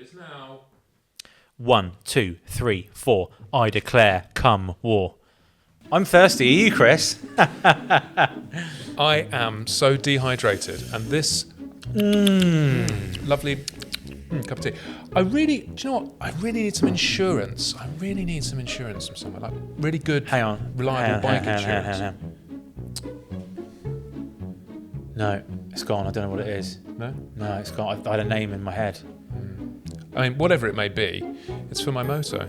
is now. 1, 2, 3, 4. I declare, come war. I'm thirsty. Are you, Chris? I am so dehydrated, and this lovely cup of tea. Do you know what? I really need some insurance. I really need some insurance from somewhere, like really good, reliable bike insurance. Hang on. No, it's gone. I don't know what it is. No, it's gone. I had a name in my head. I mean, whatever it may be, it's for my moto.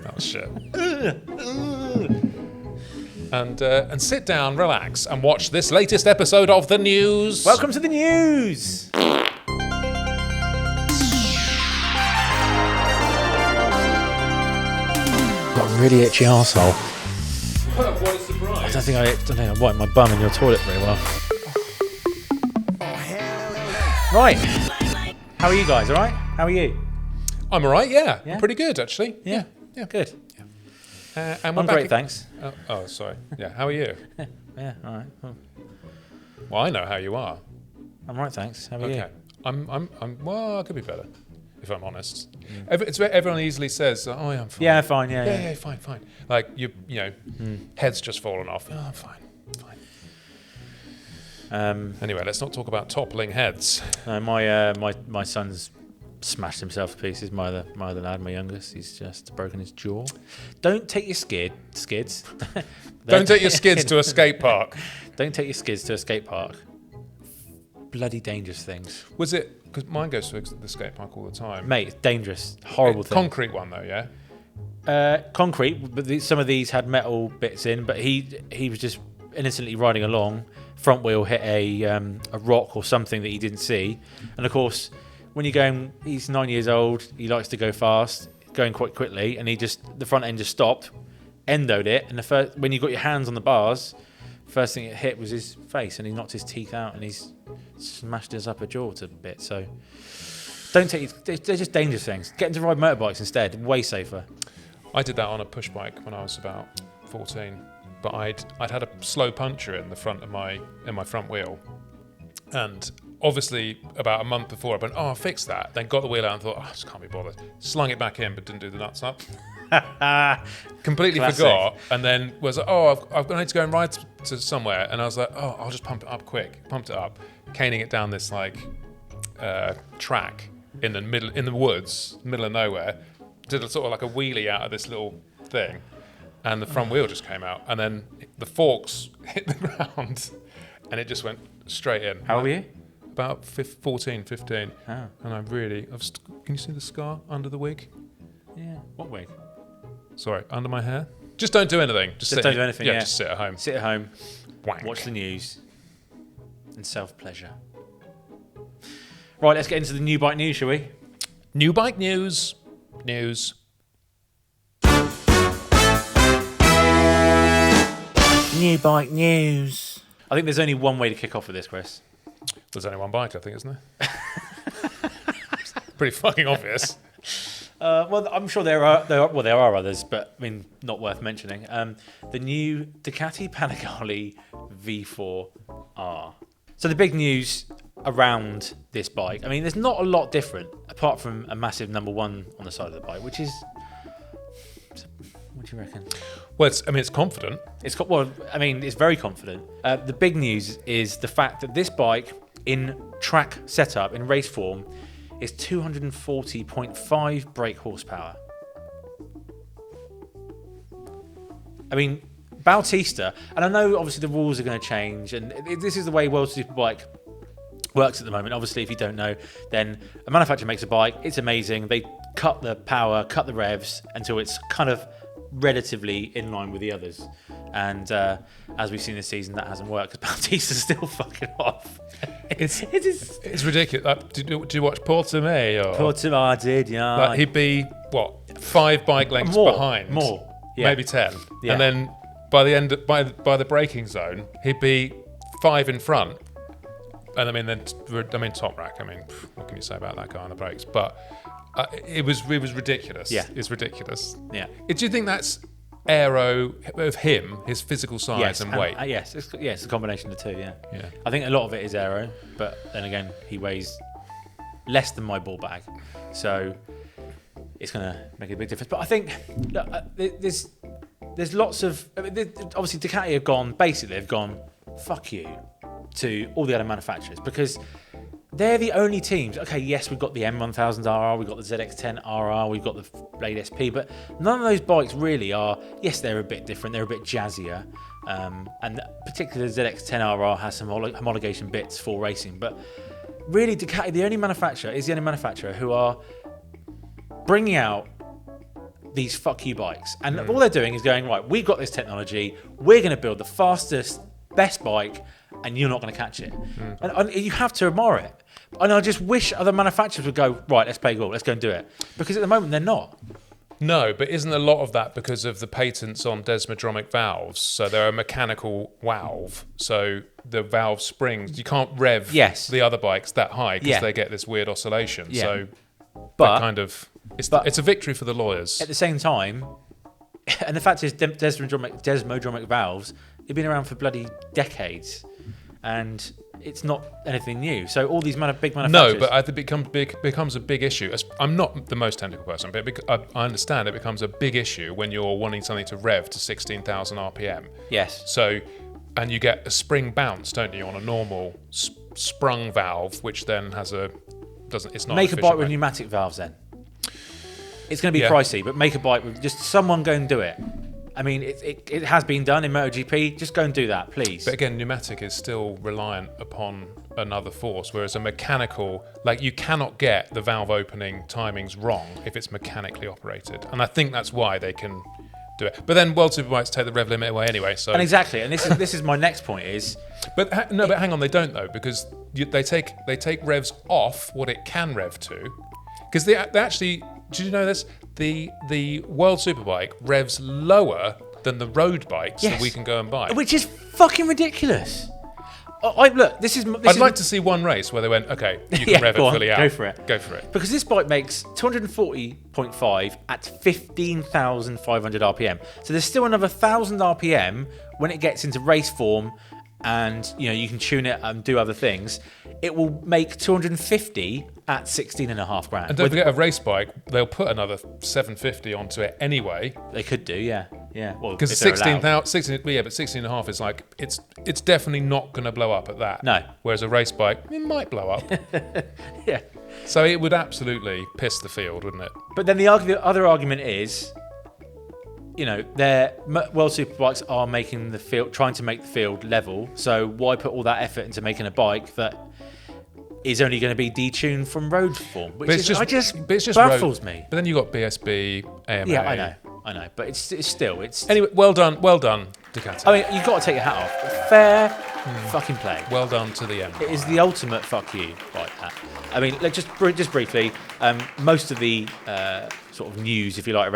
Oh shit. And sit down, relax, and watch this latest episode of the news. Welcome to the news. Got a really itchy arsehole. What a surprise. I don't think I wiped my bum in your toilet very well. Right. How are you guys? All right? How are you? I'm all right. Yeah. Yeah? Pretty good actually. Yeah. Good. And we're I'm back great, thanks. Oh, sorry. Yeah. How are you? Yeah. All right. Well, I know how you are. I'm right, thanks. How are you? Okay. I'm. Well, I could be better, if I'm honest. Everyone easily says, "Oh, yeah, I'm fine." Yeah, fine. Yeah. Fine. Like you know, head's just fallen off. Oh, I'm fine. Anyway, let's not talk about toppling heads. My son's smashed himself to pieces. My other lad, my youngest, he's just broken his jaw. Don't take your skids. Don't take your skids to a skate park. Don't take your skids to a skate park. Bloody dangerous things. Was it because mine goes to the skate park all the time? Mate, it's dangerous. Horrible thing. Concrete one though, yeah. Concrete, but some of these had metal bits in. But he was just innocently riding along. Front wheel hit a rock or something that he didn't see, and of course, when you're going, he's 9 years old. He likes to go fast, going quite quickly, and the front end just stopped, endoed it, and when you got your hands on the bars, first thing it hit was his face, and he knocked his teeth out, and he's smashed his upper jaw to bits. So don't take. They're just dangerous things. Get them to ride motorbikes instead. Way safer. I did that on a push bike when I was about 14. But I'd had a slow puncture in the front of my front wheel, and obviously about a month before I went, I'll fix that. Then got the wheel out and thought, I just can't be bothered. Slung it back in, but didn't do the nuts up. Completely Classic. Forgot, and then was like, I've need to go and ride to somewhere, and I was like, I'll just pump it up quick. Pumped it up, caning it down this track in the woods, middle of nowhere. Did a sort of like a wheelie out of this little thing. And the front wheel just came out, and then the forks hit the ground, and it just went straight in. How old were you? About 14, 15. Oh. And can you see the scar under the wig? Yeah. What wig? Sorry, under my hair. Just don't do anything. Just don't do anything. Yeah, just sit at home. Sit at home. Wank. Watch the news. And self-pleasure. Right, let's get into the new bike news, shall we? New bike news. New bike news. I think there's only one way to kick off with this, Chris. There's only one bike, I think, isn't there? Pretty fucking obvious. Well, I'm sure there are others, but I mean, not worth mentioning. The new Ducati Panigale V4 R. So the big news around this bike, I mean, there's not a lot different apart from a massive number 1 on the side of the bike, which is. What do you reckon? Well, it's confident. It's very confident. The big news is the fact that this bike, in track setup, in race form, is 240.5 brake horsepower. I mean, Bautista, and I know obviously the rules are going to change, and this is the way World Superbike works at the moment. Obviously, if you don't know, then a manufacturer makes a bike, it's amazing, they cut the power, cut the revs until it's kind of relatively in line with the others, and as we've seen this season, that hasn't worked because Bautista's still fucking off. It's ridiculous. Do you watch Portimao? Portimao, I did, yeah. Like he'd be 5 bike lengths behind, yeah. Maybe 10, yeah. And then by the end, by the braking zone, he'd be 5 in front. And top rack. I mean, what can you say about that guy on the brakes? But it was ridiculous. Yeah, it's ridiculous. Yeah. Do you think that's aero of him, his physical size and weight? Yes, it's a combination of the two. Yeah. Yeah. I think a lot of it is aero, but then again, he weighs less than my ball bag. So it's going to make a big difference. But I think look, there's lots of... obviously, Ducati have gone, fuck you, to all the other manufacturers, because they're the only teams. Okay, yes, we've got the M1000 RR, we've got the ZX10 RR, we've got the Blade SP, but none of those bikes really are... Yes, they're a bit different, they're a bit jazzier, and particularly the ZX10 RR has some homologation bits for racing, but really Ducati, the only manufacturer who are bringing out these fuck you bikes. And all they're doing is going, right, we've got this technology, we're going to build the fastest, best bike, and you're not going to catch it. And you have to admire it. And I just wish other manufacturers would go, right, let's play ball, let's go and do it. Because at the moment, they're not. No, but isn't a lot of that because of the patents on desmodromic valves? So they're a mechanical valve. So the valve springs, you can't rev the other bikes that high because they get this weird oscillation. Yeah. So but kind of... It's a victory for the lawyers. At the same time, and the fact is, desmodromic valves, they've been around for bloody decades, and it's not anything new. So all these big manufacturers... No, but I think it becomes a big issue. I'm not the most technical person, but I understand it becomes a big issue when you're wanting something to rev to 16,000 RPM. Yes. So, and you get a spring bounce, don't you, on a normal sprung valve, which then has it's not... Make a bike with pneumatic valves then. It's going to be pricey, but make a bike with just someone go and do it. I mean, it has been done in MotoGP. Just go and do that, please. But again, pneumatic is still reliant upon another force, whereas a mechanical, like you cannot get the valve opening timings wrong if it's mechanically operated. And I think that's why they can do it. But then World Superbikes take the rev limit away anyway. So. And exactly, and this is my next point is... But hang on, they don't though, because they take revs off what it can rev to. Because they actually... Did you know this? The World Superbike revs lower than the road bikes that we can go and buy. Which is fucking ridiculous. Look, I'd like to see one race where they went, okay, you can rev it fully out. Go for it. Because this bike makes 240.5 at 15,500 RPM. So there's still another 1,000 RPM when it gets into race form, and you can tune it and do other things. It will make 250 at 16.5 grand. And don't forget, a race bike, they'll put another 750 onto it anyway. They could do, yeah. Well, because 16.5 is like it's definitely not going to blow up at that. No. Whereas a race bike, it might blow up. Yeah. So it would absolutely piss the field, wouldn't it? But then the other argument is, their World Superbikes are making the field, trying to make the field level. So why put all that effort into making a bike that is only going to be detuned from road form? Which just baffles me. But then you got BSB, AMA. Yeah, I know. But it's still. Anyway, well done, Ducati. I mean, you've got to take your hat off. Fair fucking play. Well done to the Empire. It is the ultimate fuck you like that. I mean, just briefly, most of the sort of news, if you like,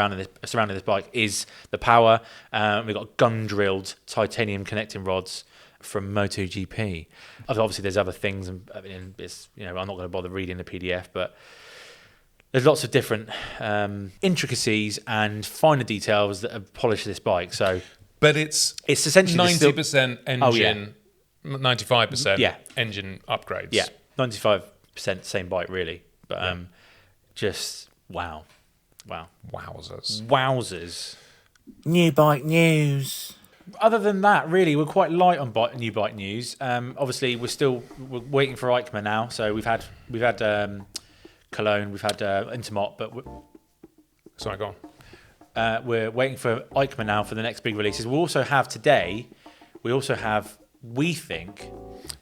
surrounding this bike is the power. We've got gun-drilled titanium connecting rods from MotoGP. Obviously, there's other things, and I mean, I'm not going to bother reading the PDF, but there's lots of different intricacies and finer details that have polished this bike. So, but it's essentially 90% engine, 95% engine upgrades. Yeah, 95% same bike, really. But just wow. Wowzers. New bike news. Other than that, really, we're quite light on new bike news. Obviously, we're waiting for EICMA now. So we've had Cologne, we've had Intermot, but sorry, go on. We're waiting for EICMA now for the next big releases. We also have today. We think.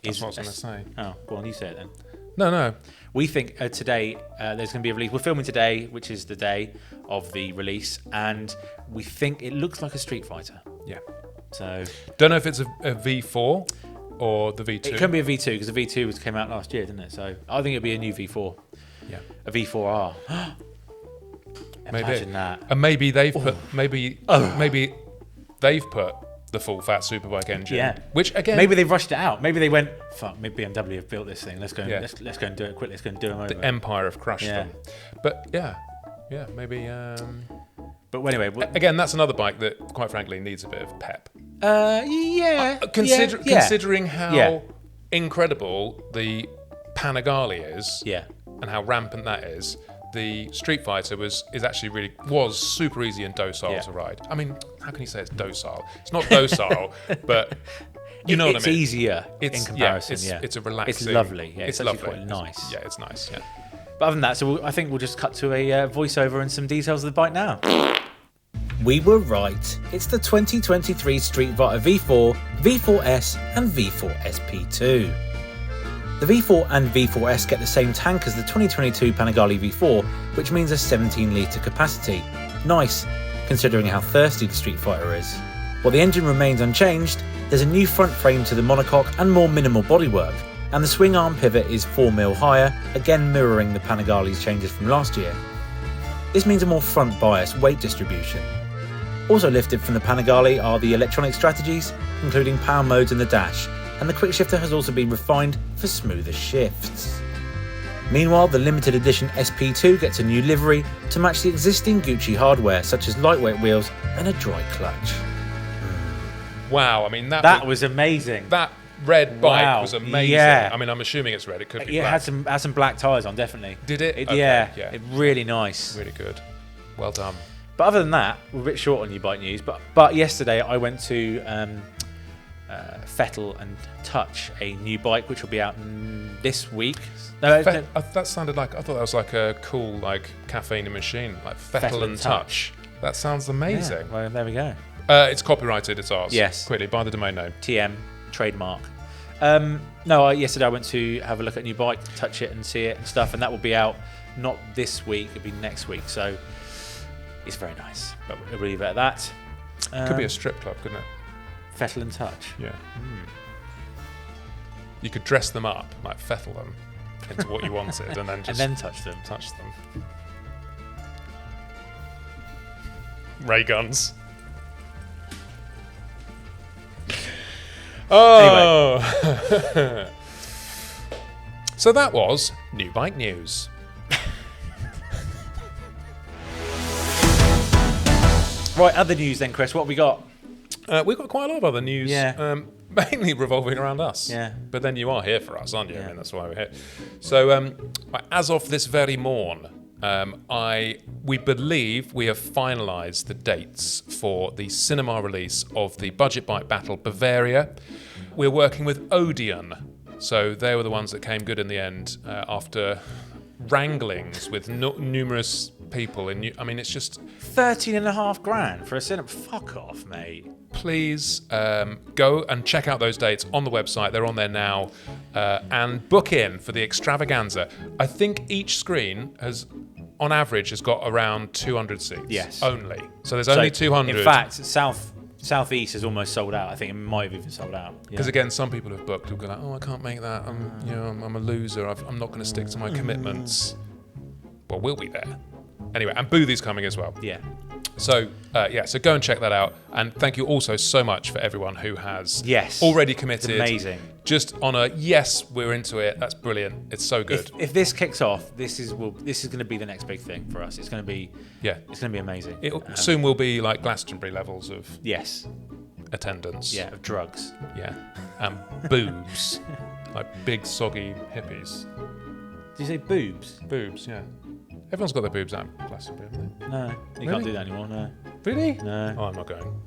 That's what I was going to say. Oh, go on, you say it then. No. We think today there's going to be a release. We're filming today, which is the day of the release, and we think it looks like a Street Fighter. Yeah. So don't know if it's a V4 or the V2. It can be a V2 because the V2 came out last year, didn't it? So I think it'll be a new V4. Yeah. A V4R. Imagine that. And maybe they've put maybe they've put the full fat superbike engine. Yeah. Which again, maybe they rushed it out. Maybe they went, fuck, maybe BMW have built this thing. Let's go. Let's go and do it quickly. Let's go and do them over. The Empire have crushed them. But yeah, maybe. But anyway, again, that's another bike that, quite frankly, needs a bit of pep. Considering how incredible the Panigale is. Yeah. and how rampant that is, the Street Fighter was super easy and docile to ride. I mean, how can you say it's docile? It's not docile, but you know what I mean. It's easier in comparison. It's a relaxing. It's lovely. Yeah, it's lovely. lovely. Quite nice. It's nice. Yeah. But other than that, so I think we'll just cut to a voiceover and some details of the bike now. We were right. It's the 2023 Street Fighter V4, V4S and V4 SP2. The V4 and V4S get the same tank as the 2022 Panigale V4, which means a 17-litre capacity. Nice, considering how thirsty the Street Fighter is. While the engine remains unchanged, there's a new front frame to the monocoque and more minimal bodywork, and the swing arm pivot is 4mm higher, again mirroring the Panigale's changes from last year. This means a more front bias weight distribution. Also lifted from the Panigale are the electronic strategies, including power modes and the dash, and the quick shifter has also been refined for smoother shifts. Meanwhile, the limited edition SP2 gets a new livery to match the existing Gucci hardware, such as lightweight wheels and a dry clutch. Wow, I mean that was amazing. That red bike was amazing. Yeah. I mean, I'm assuming it's red. It could be Yeah, black. it had some black tyres on, definitely. Did it? Yeah, really nice. Really good. Well done. But other than that, we're a bit short on new bike news. But yesterday I went to Fettle and Touch, a new bike which will be out this week. No, That sounded like, I thought that was like a cool like caffeine machine, like Fettle and Touch. That sounds amazing. Yeah, well, there we go. It's copyrighted. It's ours. Yes. Quickly, buy the domain name. TM trademark. Yesterday I went to have a look at a new bike, touch it and see it and stuff, and that will be out not this week. It'll be next week. So it's very nice. But we'll leave it at that. Could be a strip club, couldn't it? Fettle and Touch. Yeah. You could dress them up, like fettle them into what you wanted, and then just touch them. Touch them. Ray guns. Oh. Anyway. So that was new bike news. Right, other news then, Chris. What have we got? We've got quite a lot of other news, mainly revolving around us. Yeah. But then you are here for us, aren't you? I mean, that's why we're here. So, as of this very morn, we believe we have finalised the dates for the cinema release of the budget bike battle Bavaria. We're working with Odeon. So they were the ones that came good in the end after wranglings with numerous people. I mean, it's just 13.5 grand for a cinema. Fuck off, mate. Please go and check out those dates on the website. They're on there now. And book in for the extravaganza. I think each screen on average, has got around 200 seats. Yes. Only. So there's only 200. In fact, Southeast is almost sold out. I think it might have even sold out. Because again, some people have booked. Will go like, I can't make that. I'm a loser. I'm not going to stick to my commitments. Well, we'll be there. Anyway, and Boothie's coming as well. Yeah. So, so go and check that out. And thank you also so much for everyone who has already committed. It's amazing. Just on a, yes, we're into it. That's brilliant. It's so good. If this kicks off, this is going to be the next big thing for us. It's going to be it's going to be amazing. It soon will be like Glastonbury levels of attendance. Yeah, of drugs. Yeah, and boobs, like big soggy hippies. Did you say boobs? Boobs, yeah. Everyone's got their boobs out in Glastonbury, haven't they? No, you can't do that anymore. No. Really? No. Oh, I'm not going.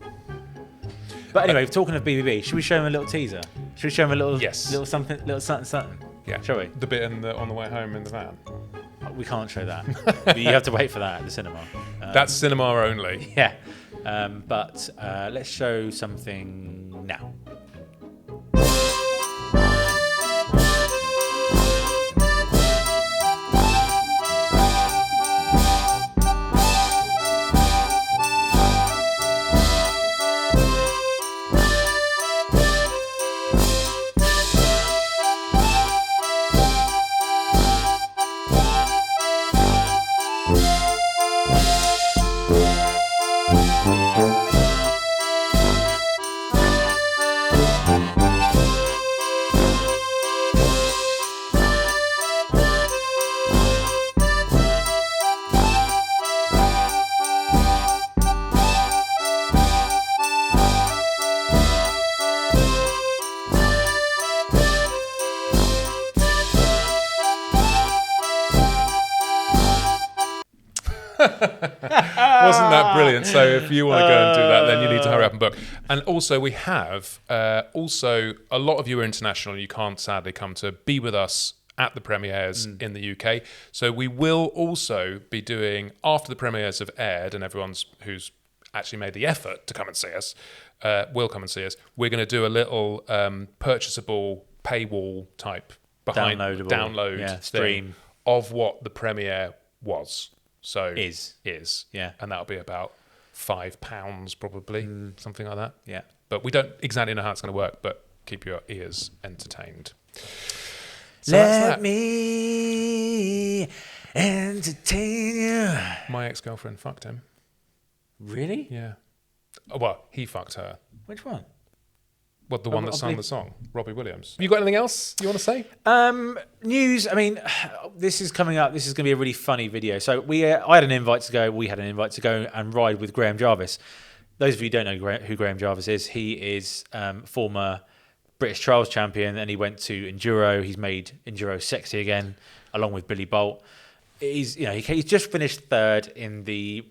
But anyway, talking of BBB, should we show him a little teaser? Should we show him a little little something? Yeah. Shall we? The bit on the way home in the van. We can't show that. But you have to wait for that at the cinema. That's cinema only. Yeah. But let's show something now. that brilliant? So if you want to go and do that, then you need to hurry up and book. And also we have also a lot of you are international and you can't sadly come to be with us at the premieres in the UK. So we will also be doing, after the premieres have aired and everyone's who's actually made the effort to come and see us will come and see us, we're going to do a little purchasable paywall type download stream of what the premiere was. So is yeah, and that'll be about £5 probably, something like that. Yeah, but we don't exactly know how it's going to work. But keep your ears entertained. So let me entertain you. My ex-girlfriend fucked him. Really? Yeah. Well, he fucked her. Which one? Well, the one that sung the song, Robbie Williams. You got anything else you want to say? News. I mean, this is coming up. This is going to be a really funny video. So we had an invite to go. We had an invite to go and ride with Graham Jarvis. Those of you who don't know who Graham Jarvis is, he is former British Trials champion, and he went to enduro. He's made enduro sexy again, along with Billy Bolt. He's just finished third in the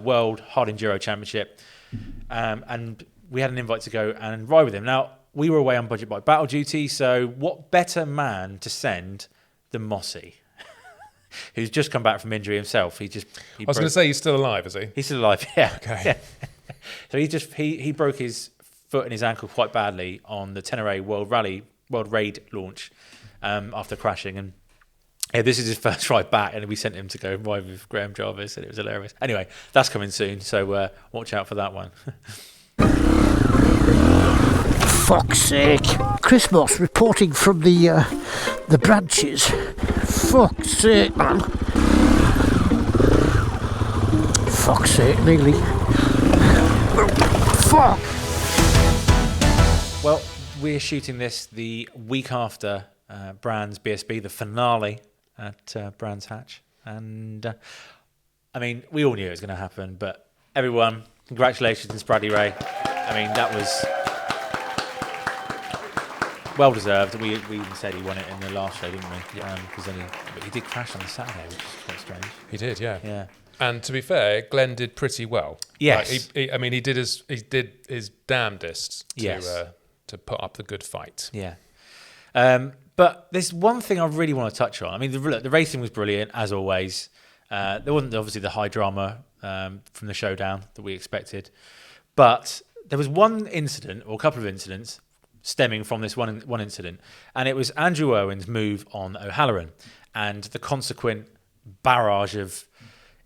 World Hard Enduro Championship, and we had an invite to go and ride with him. Now, we were away on budget bike battle duty, so what better man to send than Mossy, who's just come back from injury himself. I was going to say, he's still alive, is he? He's still alive, yeah. Okay. Yeah. So he broke his foot and his ankle quite badly on the Tenerife World Raid launch after crashing, and this is his first ride back, and we sent him to go ride with Graham Jarvis, and it was hilarious. Anyway, that's coming soon, so watch out for that one. Fuck's sake. Chris Moss reporting from the branches. Fuck's sake, man. Fuck's sake, nearly. Fuck! Well, we're shooting this the week after Brands BSB, the finale at Brands Hatch. And, I mean, we all knew it was going to happen, but everyone, congratulations, Bradley Ray. I mean, that was well deserved. We even said he won it in the last show, didn't we? Yeah. Because he did crash on the Saturday, which is quite strange. He did, yeah. Yeah. And to be fair, Glenn did pretty well. Yes. Like, he did his damnedest to Yes. To put up the good fight. Yeah. But there's one thing I really want to touch on. I mean, the racing was brilliant as always. There wasn't obviously the high drama from the showdown that we expected, but there was one incident, or a couple of incidents, stemming from this one incident, and it was Andrew Owen's move on O'Halloran and the consequent barrage of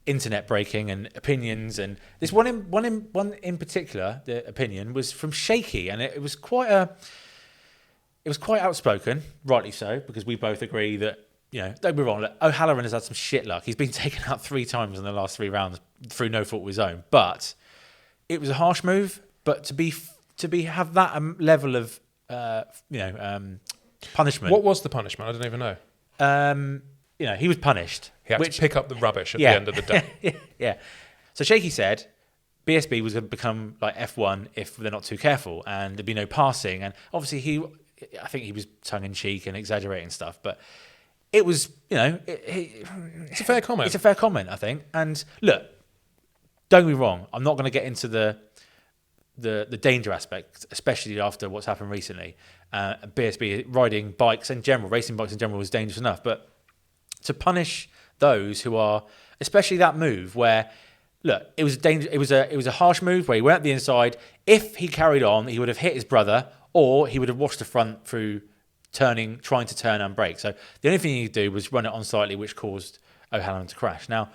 internet breaking and opinions. And this one in particular, the opinion was from Shaky, and it was quite outspoken, rightly so, because we both agree that, don't be wrong, O'Halloran has had some shit luck. He's been taken out 3 times in the last 3 rounds through no fault of his own, but it was a harsh move. But to have that level of punishment. What was the punishment? I don't even know. He was punished. He had to pick up the rubbish at the end of the day. Yeah. So Shaky said BSB was going to become like F1 if they're not too careful, and there'd be no passing. And obviously I think he was tongue in cheek and exaggerating stuff, but it was, it's a fair comment. It's a fair comment, I think. And look, don't get me wrong, I'm not going to get into the danger aspect, especially after what's happened recently. BSB riding bikes in general, racing bikes in general, was dangerous enough. But to punish those who are, especially that move where, look, it was a harsh move where he went up the inside. If he carried on, he would have hit his brother, or he would have washed the front through trying to turn and brake. So the only thing he could do was run it on slightly, which caused O'Halloran to crash. Now,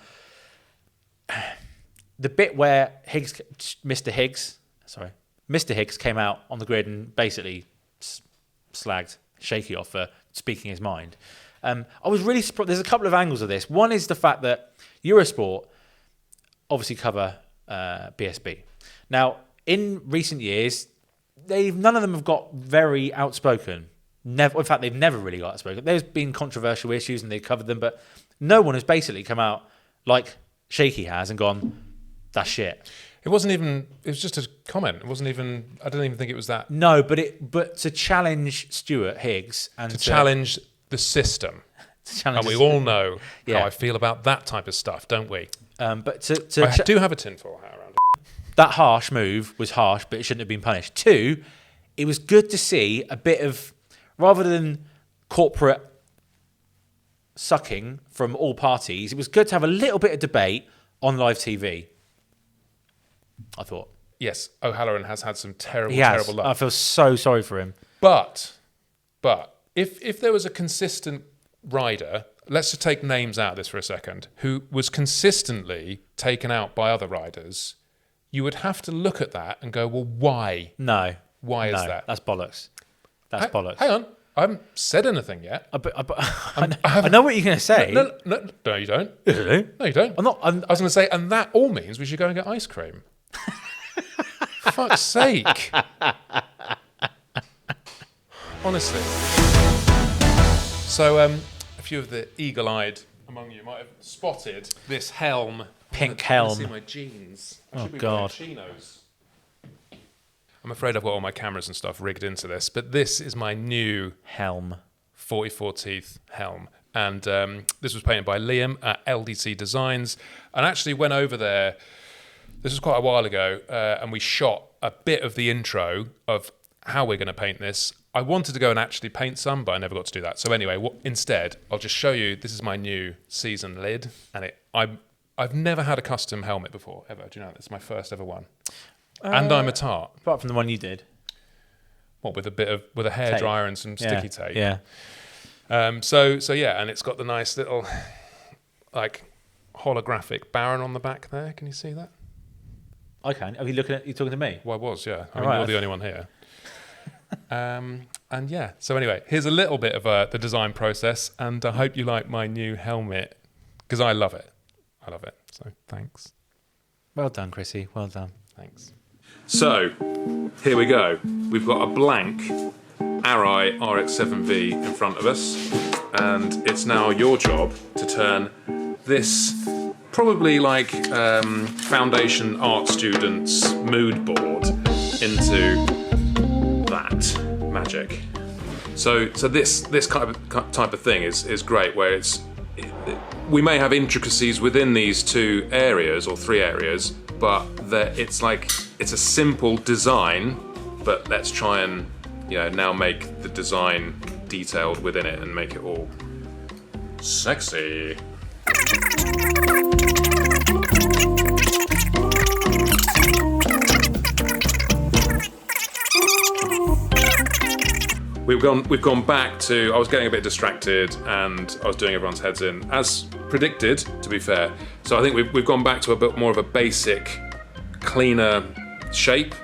the bit where Mr. Higgs came out on the grid and basically slagged Shaky off for speaking his mind. I was really surprised. There's a couple of angles of this. One is the fact that Eurosport obviously cover BSB. Now, in recent years, none of them have got very outspoken. In fact, they've never really got outspoken. There's been controversial issues and they've covered them, but no one has basically come out like Shaky has and gone, that's shit. It wasn't even. It was just a comment. It wasn't even. I don't even think it was that. No, but to challenge Stuart Higgs and to challenge the system. And we all know Yeah. how I feel about that type of stuff, don't we? But I do have a tinfoil hat around. that harsh move was harsh, but it shouldn't have been punished. 2, it was good to see a bit of, rather than corporate sucking from all parties, it was good to have a little bit of debate on live TV. I thought. Yes, O'Halloran has had some terrible, He has. terrible luck. I feel so sorry for him. But if there was a consistent rider, let's just take names out of this for a second, who was consistently taken out by other riders, you would have to look at that and go, well, why? No. Why is No, that? That's bollocks. That's bollocks. Hang on. I haven't said anything yet. I know what you're going to say. No, you don't. Really? No, you don't. I'm not. I was going to say, and that all means we should go and get ice cream. Fuck's sake. Honestly. So, a few of the eagle-eyed among you might have spotted this helm. Pink I helm. see my jeans. I Oh, should be God. wearing chinos. I'm afraid I've got all my cameras and stuff rigged into this, but this is my new Helm. 44 teeth helm. And this was painted by Liam at LDC Designs. And actually went over there, this was quite a while ago, and we shot a bit of the intro of how we're going to paint this. I wanted to go and actually paint some, but I never got to do that. So anyway, instead, I'll just show you, this is my new season lid. And I've never had a custom helmet before, ever. Do you know, it's my first ever one. And I'm a tart. Apart from the one you did. What, with a hairdryer and some sticky tape? Yeah. So yeah, and it's got the nice little like holographic Baron on the back there. Can you see that? I can. Are you talking to me? Well, I was, yeah. I All mean, right. you're the only one here. And yeah, so anyway, here's a little bit of the design process, and I hope you like my new helmet because I love it. I love it. So thanks. Well done, Chrissy. Well done. Thanks. So here we go. We've got a blank Arai RX-7V in front of us, and it's now your job to turn this probably like foundation art student's mood board into that magic. So this type of thing is great, where we may have intricacies within these 2 areas or 3 areas, but it's a simple design, but let's try and now make the design detailed within it and make it all sexy. We've gone back to, I was getting a bit distracted and I was doing everyone's heads in, as predicted, to be fair. So I think we've gone back to a bit more of a basic, cleaner shape.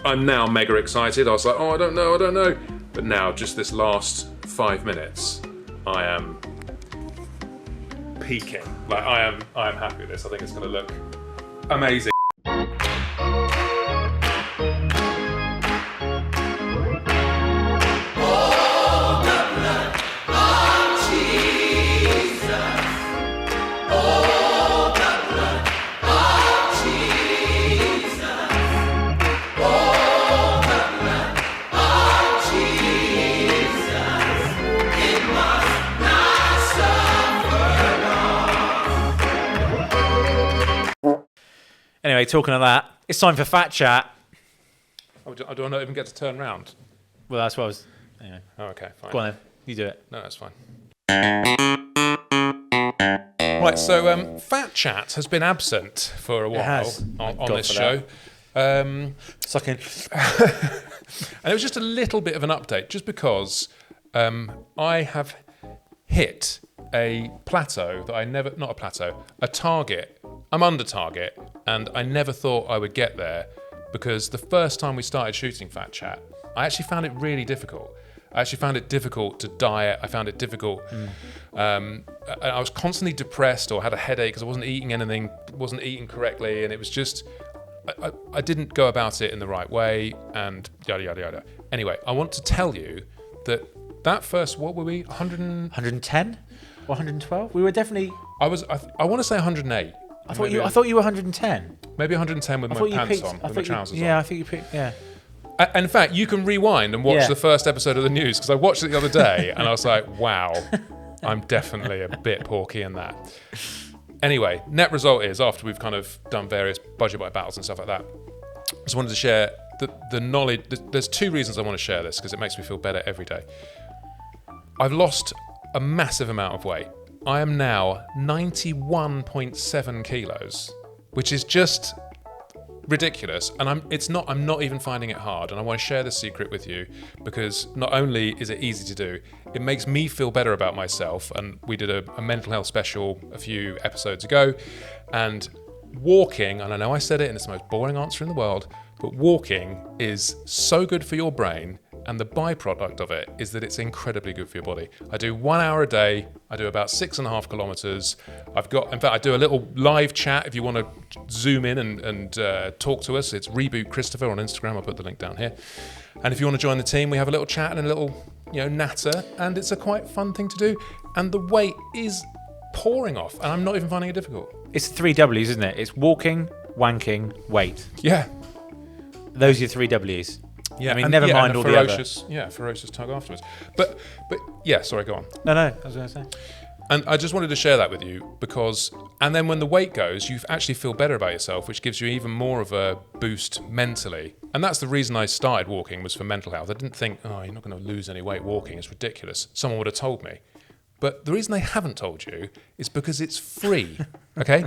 I'm now mega excited. I was like, oh, I don't know. But now, just this last 5 minutes, I am peaking. Like, I am happy with this. I think it's going to look amazing. Anyway, talking of that, it's time for Fat Chat. Oh, do I not even get to turn round? Well, that's what I was... Anyway, Oh, okay, fine. go on then. You do it. No, that's fine. Right, so Fat Chat has been absent for a while has. on Thank God this for show. Sucking. And it was just a little bit of an update, just because I have hit a plateau that I never, not a plateau, a target. I'm under target, and I never thought I would get there, because the first time we started shooting Fat Chat, I actually found it really difficult. I actually found it difficult to diet. I found it difficult. I was constantly depressed or had a headache because I wasn't eating anything, wasn't eating correctly, and it was just, I didn't go about it in the right way, and yada, yada, yada. Anyway, I want to tell you that first, what were we, 110 or 112? We were definitely... I want to say 108. I thought you were 110. Maybe 110 with my pants on, with my trousers on. Yeah, I think you picked... Yeah. In fact, you can rewind and watch Yeah. the first episode of the news, because I watched it the other day and I was like, wow, I'm definitely a bit porky in that. Anyway, net result is, after we've kind of done various budget buy battles and stuff like that, I just wanted to share the knowledge. There's 2 reasons I want to share this, because it makes me feel better every day. I've lost a massive amount of weight. I am now 91.7 kilos, which is just ridiculous, and I'm not even finding it hard, and I want to share this secret with you, because not only is it easy to do, it makes me feel better about myself. And we did a mental health special a few episodes ago, and walking, and I know I said it and it's the most boring answer in the world, but walking is so good for your brain, and the byproduct of it is that it's incredibly good for your body. I do 1 hour a day. I do about 6.5 kilometers. In fact, I do a little live chat if you want to zoom in and talk to us. It's Reboot Christopher on Instagram. I'll put the link down here. And if you want to join the team, we have a little chat and a little, natter, and it's a quite fun thing to do. And the weight is pouring off, and I'm not even finding it difficult. It's 3 W's, isn't it? It's walking, wanking, weight. Yeah. Those are your 3 W's. Yeah, I mean, never mind all the other. Yeah, ferocious tug afterwards. But yeah, sorry, go on. No, I was going to say. And I just wanted to share that with you because, and then when the weight goes, you actually feel better about yourself, which gives you even more of a boost mentally. And that's the reason I started walking, was for mental health. I didn't think, oh, you're not going to lose any weight walking. It's ridiculous. Someone would have told me. But the reason they haven't told you is because it's free, okay?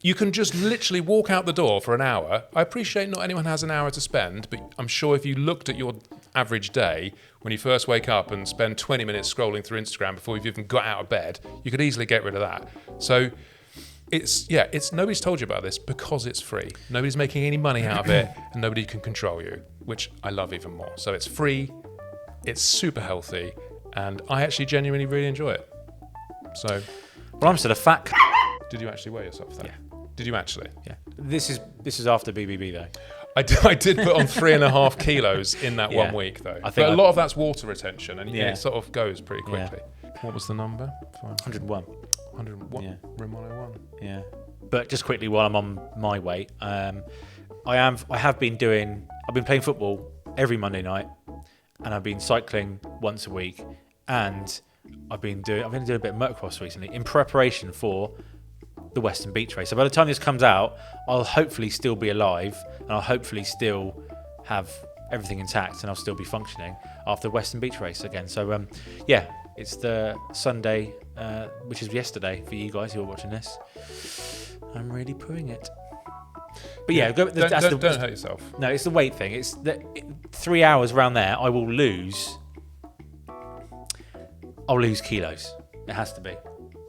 You can just literally walk out the door for an hour. I appreciate not anyone has an hour to spend, but I'm sure if you looked at your average day, when you first wake up and spend 20 minutes scrolling through Instagram before you've even got out of bed, you could easily get rid of that. So it's nobody's told you about this because it's free. Nobody's making any money out of it, and nobody can control you, which I love even more. So it's free, it's super healthy, and I actually genuinely really enjoy it. So, well, I'm still a fat. Did you actually weigh yourself though? Yeah. Did you actually? Yeah. This is after BBB though. I did put on 3.5 kilos in that 1 week though. But a lot of that's water retention, and it sort of goes pretty quickly. Yeah. What was the number? 101. 101. Yeah. Room 101. Yeah. But just quickly, while I'm on my weight, I've been playing football every Monday night, and I've been cycling once a week, and I've been doing a bit of motocross recently in preparation for the Western Beach Race. So by the time this comes out, I'll hopefully still be alive, and I'll hopefully still have everything intact, and I'll still be functioning after the Western Beach Race again. So it's the Sunday, which is yesterday for you guys who are watching this. I'm really putting it. But don't hurt yourself. No, it's the weight thing. It's 3 hours around there. I'll lose kilos. It has to be.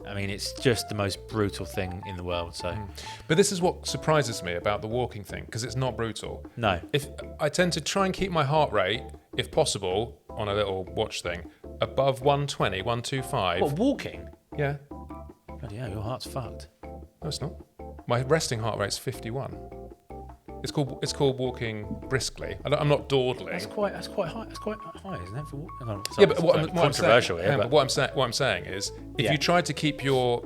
I mean, it's just the most brutal thing in the world. So, But this is what surprises me about the walking thing, because it's not brutal. No. If I tend to try and keep my heart rate, if possible, on a little watch thing, above 120, 125. What, walking? Yeah. Bloody hell, your heart's fucked. No, it's not. My resting heart rate's 51. It's called walking briskly. I'm not dawdling. That's quite high. That's quite high, isn't it? For walking? Yeah, but what I'm saying is, if you tried to keep your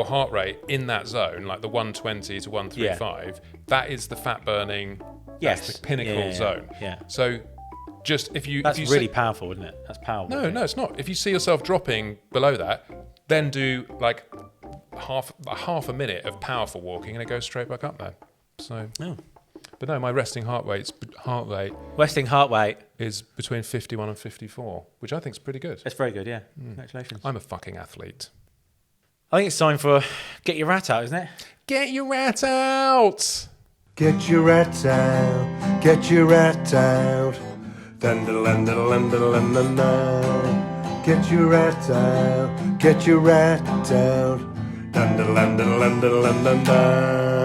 heart rate in that zone, like the 120 to 135, that is the fat burning. Yes, that's the pinnacle zone. Yeah. So, just if you really powerful, isn't it? That's powerful. No, it's not. If you see yourself dropping below that, then do like half a minute of powerful walking, and it goes straight back up there. So. Oh. But no, my resting heart rate is between 51 and 54, which I think is pretty good. That's very good, yeah. Congratulations. I'm a fucking athlete. I think it's time for Get Your Rat Out, isn't it? Get your rat out! Get your rat out, get your rat out. Dun dun dun dun dun dun dun. Get your rat out, get your rat out. Dun dun dun dun dun dun dun.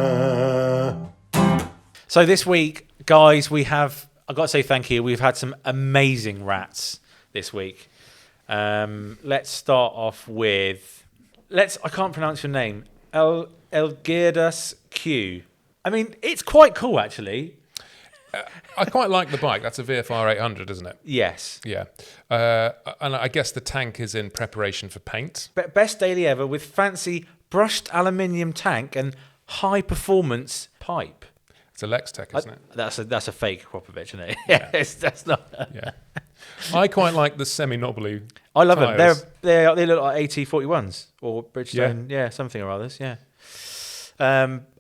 So this week, guys, I've got to say thank you. We've had some amazing rats this week. Let's start off with, I can't pronounce your name, Elgirdas Q. I mean, it's quite cool, actually. I quite like the bike. That's a VFR 800, isn't it? Yes. Yeah. And I guess the tank is in preparation for paint. Best daily ever with fancy brushed aluminium tank and high performance pipe. It's a Lextech, isn't it? That's a fake Kropovich, isn't it? Yeah. That's not. Yeah. I quite like the semi-knobbly. I love tyres. them. They look like AT41s or Bridgestone, something or others. Yeah.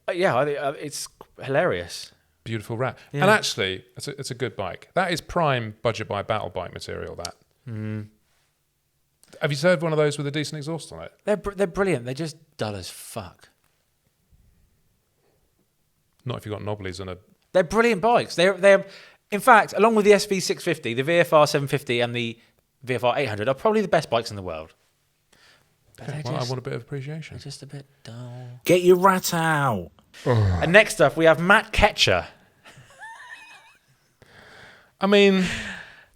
It's hilarious. Beautiful rat. Yeah. And actually, it's a good bike. That is prime budget buy battle bike material, that. Have you served one of those with a decent exhaust on it? They're brilliant. They're just dull as fuck. Not if you've got knobblies and a... They're brilliant bikes. They're in fact, along with the SV650, the VFR 750 and the VFR 800 are probably the best bikes in the world. But I want a bit of appreciation. They're just a bit dull. Get your rat out. And next up, we have Matt Ketcher. I mean,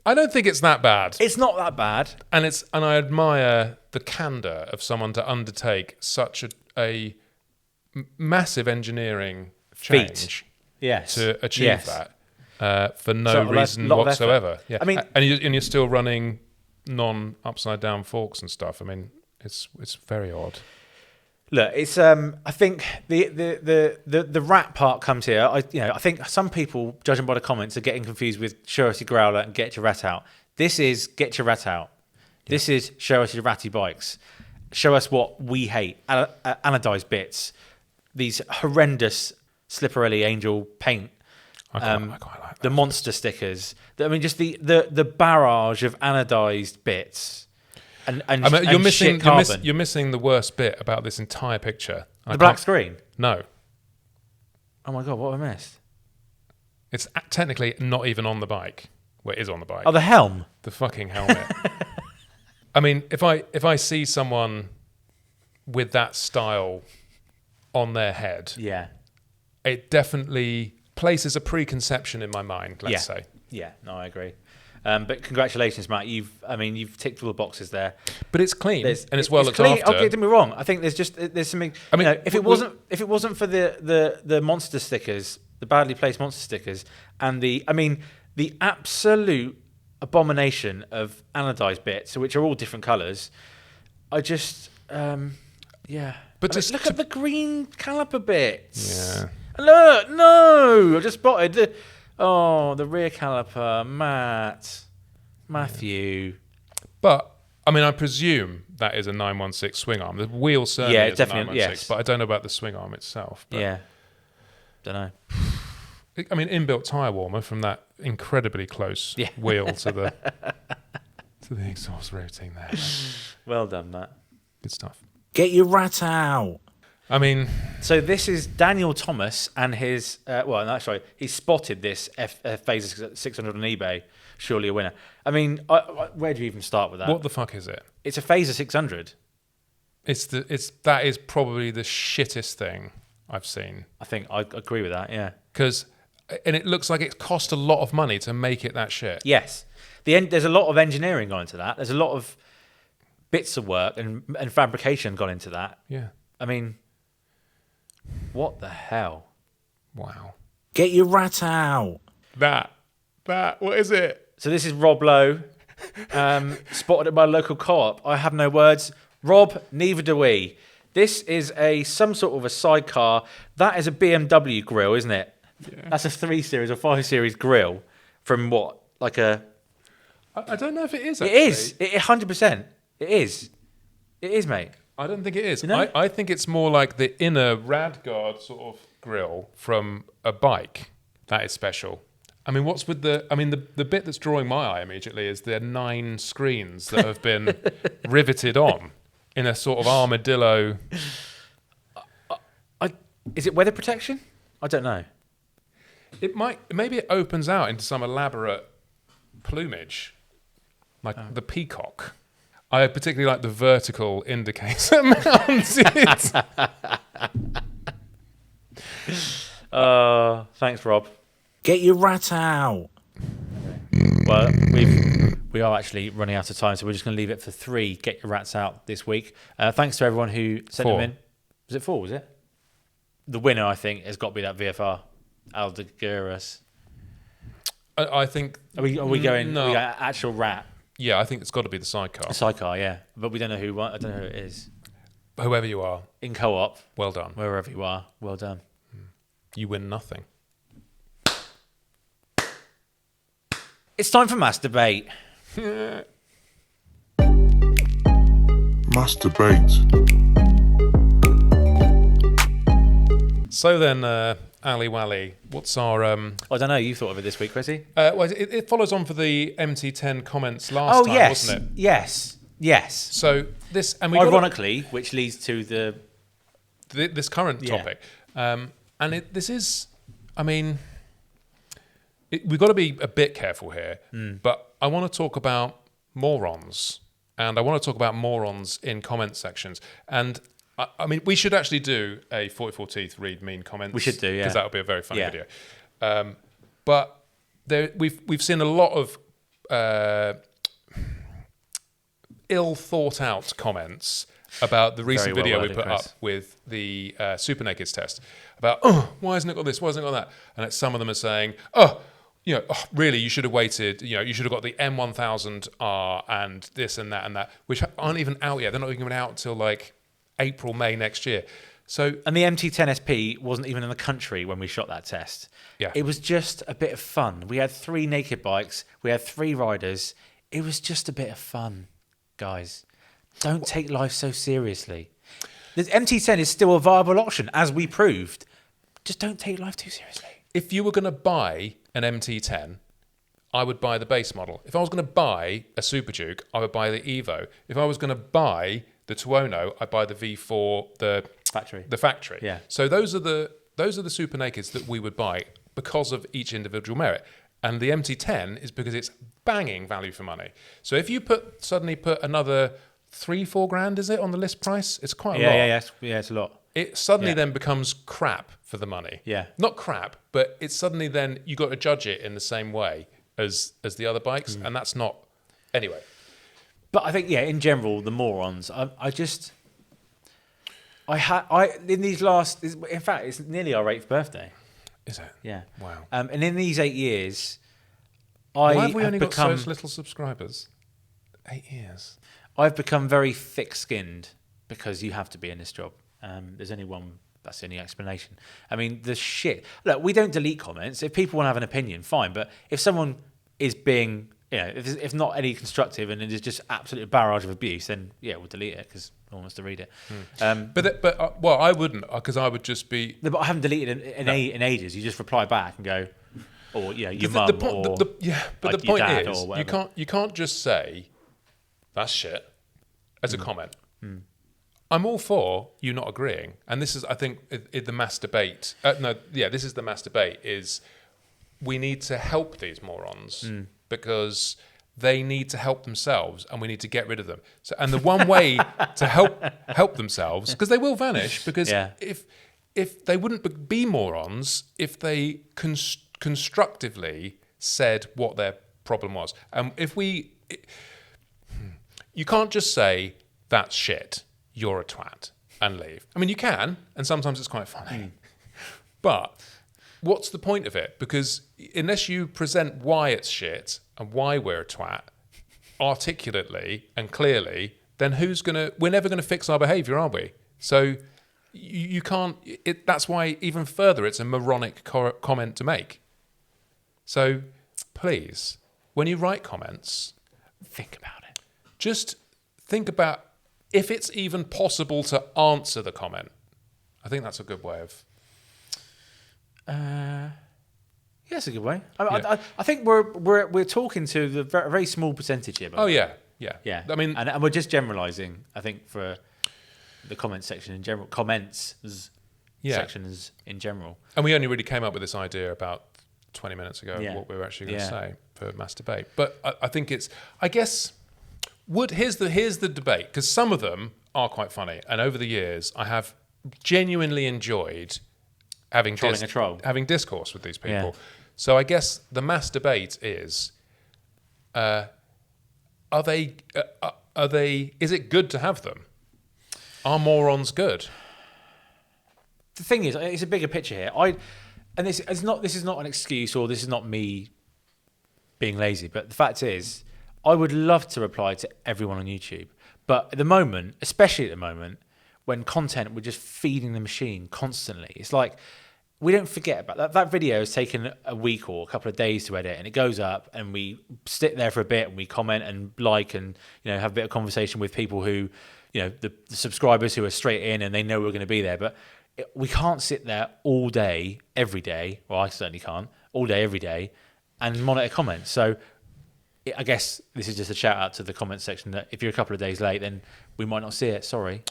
I don't think it's that bad. It's not that bad. And I admire the candour of someone to undertake such a massive engineering change Yes. to achieve that for no reason lot of whatsoever. Yeah, I mean, and you're still running non-upside down forks and stuff. I mean, it's very odd. Look, it's I think the rat part comes here. I think some people, judging by the comments, are getting confused with Show Us Your Growler and Get Your Rat Out. This is Get Your Rat Out. Yeah. This is Show Us Your Ratty Bikes. Show us what we hate. Anodized bits. These horrendous Slipperelli Angel paint. I quite like that. The monster stickers. Just the barrage of anodized bits. You're missing the worst bit about this entire picture. The black screen? No. Oh my God, what have I missed? It's technically not even on the bike. Well, it is on the bike. Oh, the helm. The fucking helmet. I mean, if I see someone with that style on their head, it definitely places a preconception in my mind, let's say. Yeah, no, I agree. But congratulations, Matt. You've ticked all the boxes there. But it's clean and it's well looked after. Okay, don't get me wrong. I think there's something. I mean, if it wasn't for the monster stickers, the badly placed monster stickers, and the absolute abomination of anodized bits, which are all different colours, I just But look at the green caliper bits. Yeah. Look, no, I just spotted the rear caliper, Matthew. But I mean, I presume that is a 916 swing arm. The wheel certainly is definitely, a 916, but I don't know about the swing arm itself. But don't know. I mean, inbuilt tyre warmer from that incredibly close wheel to the exhaust routing there. Well done, Matt. Good stuff. Get your rat out. I mean, so this is Daniel Thomas and his. He spotted this Phaser 600 on eBay. Surely a winner. I mean, where do you even start with that? What the fuck is it? It's a Phaser 600. That is probably the shittest thing I've seen. I think I agree with that. Yeah. And it looks like it cost a lot of money to make it that shit. Yes. There's a lot of engineering gone into that. There's a lot of bits of work and fabrication gone into that. Yeah. I mean, what the hell? Wow. Get your rat out. That. What is it? So this is Rob Lowe, spotted at my local co-op. I have no words. Rob, neither do we. This is some sort of a sidecar. That is a BMW grille, isn't it? Yeah. That's a 3 Series or 5 Series grille from what? Like a... I don't know if it is, actually. It is. 100%. It is. It is, mate. I don't think it is. You know? I think it's more like the inner rad guard sort of grille from a bike. That is special. I mean, what's with the bit that's drawing my eye immediately is the 9 screens that have been riveted on in a sort of armadillo. Is it weather protection? I don't know. Maybe it opens out into some elaborate plumage, like the peacock. I particularly like the vertical indicator mounted. Thanks, Rob. Get your rat out. Well, we are actually running out of time, so we're just going to leave it for 3 Get Your Rats Out this week. Thanks to everyone who sent 4. them in. Was it 4, was it? The winner, I think, has got to be that VFR. Aldeguras. I think... Are we going... No. We got actual rat? Yeah, I think it's got to be the sidecar. The sidecar, yeah. But we don't know who won. I don't know who it is. Whoever you are. In co-op. Well done. Wherever you are. Well done. You win nothing. It's time for Mass Debate. Masturbate. So then, Ali Wally, what's our... I don't know. You thought of it this week, Chrissy? well, it follows on for the MT10 comments last time, yes. wasn't it? Yes. So this... and we ironically, which leads to this current topic. And this is... I mean... we've got to be a bit careful here, but I want to talk about morons. And I want to talk about morons in comment sections. And... I mean, we should actually do a 44 Teeth read mean comments. We should do, yeah. Because that would be a very funny video. But we've seen a lot of ill thought out comments about the recent Very video well we worded, put up Chris. with the Super Nakeds test about, why hasn't it got this? Why hasn't it got that? And some of them are saying, really, you should have waited. You should have got the M1000R and this and that, which aren't even out yet. They're not even out till like April, May next year. So, and the MT10 SP wasn't even in the country when we shot that test. Yeah. It was just a bit of fun. We had 3 naked bikes. We had 3 riders. It was just a bit of fun, guys. Don't take life so seriously. The MT10 is still a viable option, as we proved. Just don't take life too seriously. if you were going to buy an MT10, I would buy the base model. If I was going to buy a Super Duke, I would buy the Evo. If I was going to buy the Tuono, I'd buy the V4, the factory. Yeah. So those are the Super Nakeds that we would buy because of each individual merit. And the MT10 is because it's banging value for money. So if you suddenly put another 3-4 grand, is it, on the list price? It's quite a lot. Yeah, it's a lot. It suddenly then becomes crap for the money. Yeah. Not crap, but it's suddenly then you got to judge it in the same way as the other bikes, and that's not. Anyway. But I think, in general, the morons. In fact, it's nearly our 8th birthday. Is it? Yeah. Wow. And in these 8 years, Why have we only become, got so little subscribers? 8 years. I've become very thick-skinned because you have to be in this job. There's only one. That's the only explanation. I mean, the shit. Look, we don't delete comments. If people want to have an opinion, fine. But if someone is being, if not any constructive and it is just absolute barrage of abuse, then we'll delete it because no one wants to read it. But I wouldn't, because I would just be. No, but I haven't deleted in ages. You just reply back and go, or your mum, or the point dad, is, or whatever. you can't just say that's shit as a comment. I'm all for you not agreeing, and this is, I think, the mass debate. This is the mass debate. Is we need to help these morons because they need to help themselves, and we need to get rid of them. So, and the one way to help themselves, because they will vanish, because if they wouldn't be morons if they constructively said what their problem was, and you can't just say that's shit, you're a twat, and leave. I mean, you can, and sometimes it's quite funny. But what's the point of it? Because unless you present why it's shit and why we're a twat articulately and clearly, then we're never going to fix our behaviour, are we? So you can't, that's why even further it's a moronic comment to make. So please, when you write comments, think about it. Just think about if it's even possible to answer the comment. I think that's a good way of. It's a good way. I think we're talking to the very small percentage here. Yeah. I mean, and we're just generalising. I think for the comment section in general, sections in general. And we only really came up with this idea about 20 minutes ago. What we were actually going to say for mass debate. But I think it's. I guess. Here's the debate, because some of them are quite funny, and over the years I have genuinely enjoyed having discourse with these people. Yeah. So I guess the mass debate is: are they? Is it good to have them? Are morons good? The thing is, it's a bigger picture here. This is not an excuse, or this is not me being lazy, but the fact is, I would love to reply to everyone on YouTube. But at the moment, especially at the moment, when we're just feeding the machine constantly, it's like we don't forget about that. That video has taken a week or a couple of days to edit, and it goes up, and we sit there for a bit, and we comment and like, and have a bit of conversation with people who, the subscribers who are straight in and they know we're going to be there. But we can't sit there all day, every day. Well, I certainly can't all day, every day, and monitor comments. So I guess this is just a shout out to the comment section that if you're a couple of days late, then we might not see it. Sorry.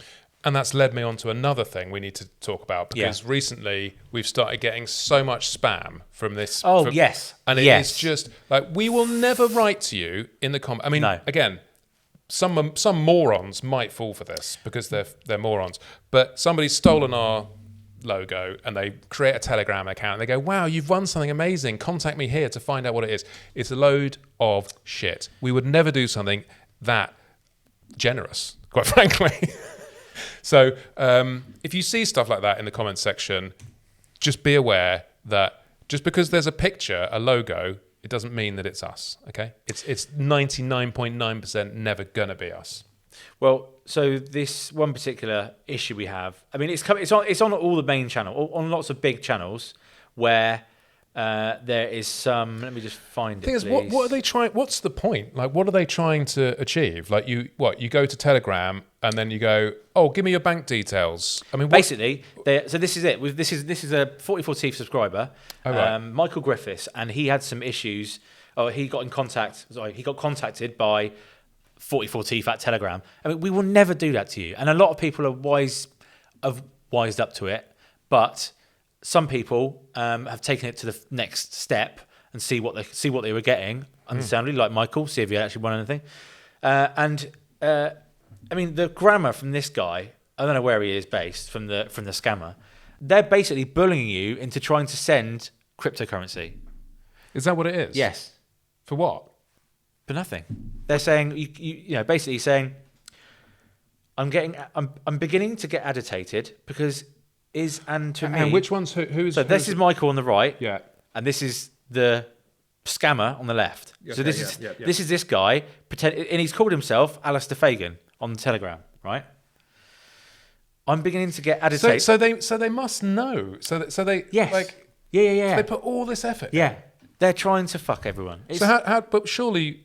And that's led me on to another thing we need to talk about, because recently we've started getting so much spam from this. Oh, yes. And it's just like, we will never write to you in the comment. I mean, again, some morons might fall for this because they're morons, but somebody's stolen our logo and they create a Telegram account and they go, wow, you've won something amazing. Contact me here to find out what it is. It's a load of shit. We would never do something that generous, quite frankly. So if you see stuff like that in the comments section, just be aware that just because there's a picture, a logo, it doesn't mean that it's us, okay? It's 99.9% never going to be us. Well, so this one particular issue we have, I mean, it's on all the main channel, on lots of big channels where there is some. Let me just find it. The thing is, what are they trying? What's the point? Like, what are they trying to achieve? Like, you go to Telegram and then you go, oh, give me your bank details. I mean, basically, so this is it. This is a 44 Teeth subscriber, Michael Griffiths, and he had some issues. Oh, he got contacted by 44 Teeth at Telegram. I mean, we will never do that to you, and a lot of people have wised up to it, but some people have taken it to the next step and see what they were getting, understandably, like Michael, see if he actually won anything. I mean, the grammar from this guy, I don't know where he is based, from the scammer, they're basically bullying you into trying to send cryptocurrency. Is that what it is? Yes. For what? For nothing. They're saying, basically saying, I'm beginning to get agitated because to me. And which one's who's? So this is Michael on the right. Yeah. And this is the scammer on the left. Okay, so this is this guy, and he's called himself Alistair Fagan on the Telegram, right? I'm beginning to get agitated. So they must know. So they yes. like yeah. So they put all this effort. Yeah. They're trying to fuck everyone. So how? But surely.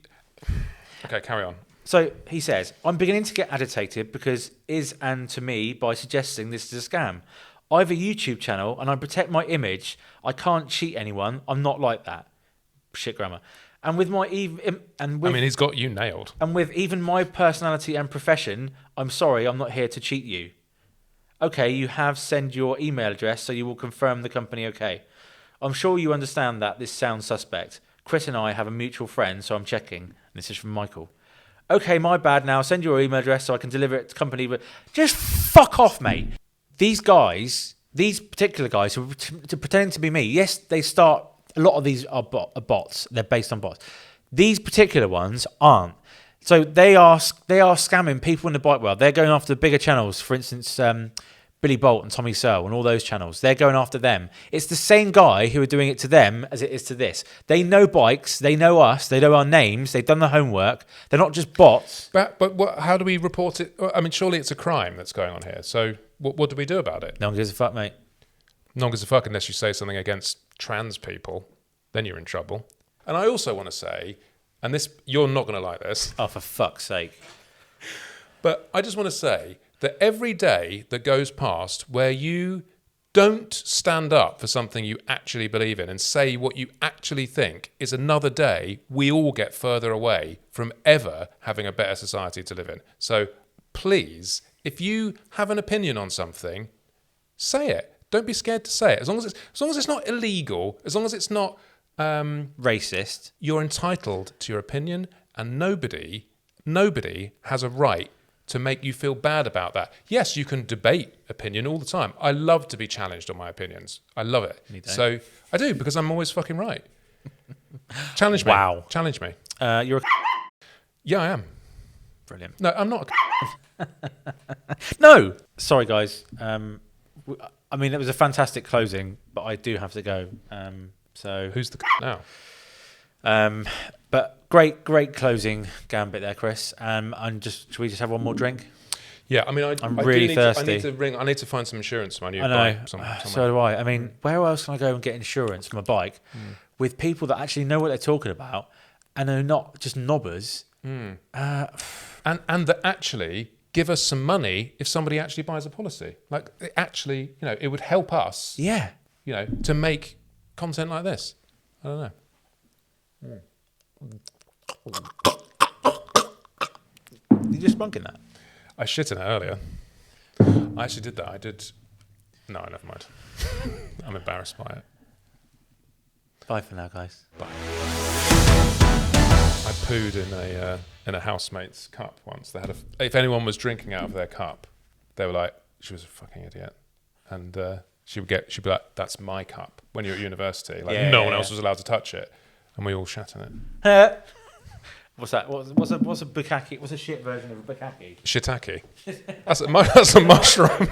Okay, carry on. So he says, I'm beginning to get agitated because to me by suggesting this is a scam. I have a YouTube channel and I protect my image. I can't cheat anyone. I'm not like that. Shit grammar. And with he's got you nailed. And with even my personality and profession, I'm sorry, I'm not here to cheat you. Okay, you have sent your email address, so you will confirm the company okay. I'm sure you understand that this sounds suspect. Chris and I have a mutual friend, so I'm checking. And this is from Michael. Okay, my bad now. Send your email address so I can deliver it to the company. But just fuck off, mate. These particular guys who are pretending to be me, yes, they start. A lot of these are bots. They're based on bots. These particular ones aren't. So they are scamming people in the bike world. They're going after the bigger channels. For instance, Billy Bolt and Tommy Searle and all those channels. They're going after them. It's the same guy who are doing it to them as it is to this. They know bikes. They know us. They know our names. They've done the homework. They're not just bots. But how do we report it? I mean, surely it's a crime that's going on here. So what do we do about it? No one gives a fuck, mate. No one gives a fuck unless you say something against trans people. Then you're in trouble. And I also want to say, and this, you're not going to like this. Oh, for fuck's sake. But I just want to say that every day that goes past where you don't stand up for something you actually believe in and say what you actually think is another day we all get further away from ever having a better society to live in. So please, if you have an opinion on something, say it. Don't be scared to say it. As long as it's not illegal, as long as it's not racist, you're entitled to your opinion, and nobody has a right to make you feel bad about that. Yes, you can debate opinion all the time. I love to be challenged on my opinions. I love it. So I do, because I'm always fucking right. Challenge me. Wow. Challenge me. You're a Yeah, I am. Brilliant. No, I'm not a No! Sorry, guys. I mean, it was a fantastic closing, but I do have to go. So who's the now? But great closing gambit there, Chris. And should we just have one more drink? Yeah, I mean, I'm I really do need thirsty. I need to find some insurance for my new I know. bike. Somewhere. So do I. I mean, where else can I go and get insurance for my bike with people that actually know what they're talking about and are not just knobbers? And that actually give us some money if somebody actually buys a policy. Like, it actually, it would help us. Yeah. To make content like this. I don't know. You just bunking that? I shit in it earlier. I actually did that. I did. No, never mind. I'm embarrassed by it. Bye for now, guys. Bye. I pooed in a housemate's cup once. They had if anyone was drinking out of their cup, they were like, she was a fucking idiot, and she'd be like, that's my cup. When you're at university, like no one else was allowed to touch it, and we all shat in it. What's that? What's a bukkake? What's a shit version of a bukkake? Shiitake. That's a mushroom.